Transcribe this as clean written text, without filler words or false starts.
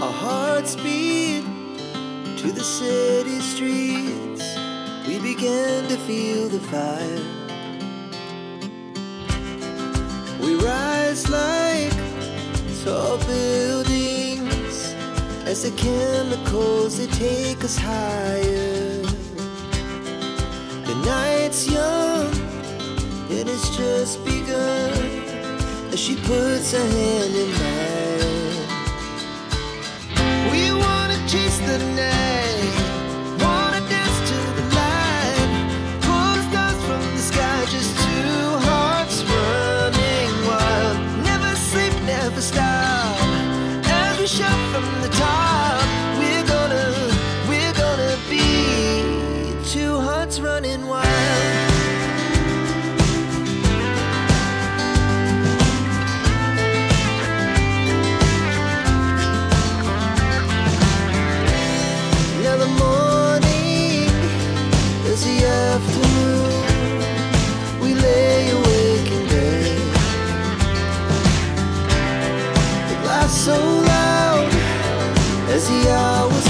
Our hearts beat to the city streets. We began to feel the fire. We rise like tall buildings as the chemicals, they take us higher. The night's young, it has just begun, as she puts her hand in mine. We wanna chase the night, wanna dance to the light, pull the stars from the sky, just two hearts running wild. Never sleep, never stop, as we shout from the top. We're gonna be two hearts running wild. Now the morning is the afternoon. We lay awake in bed. The laughs so loud as the hours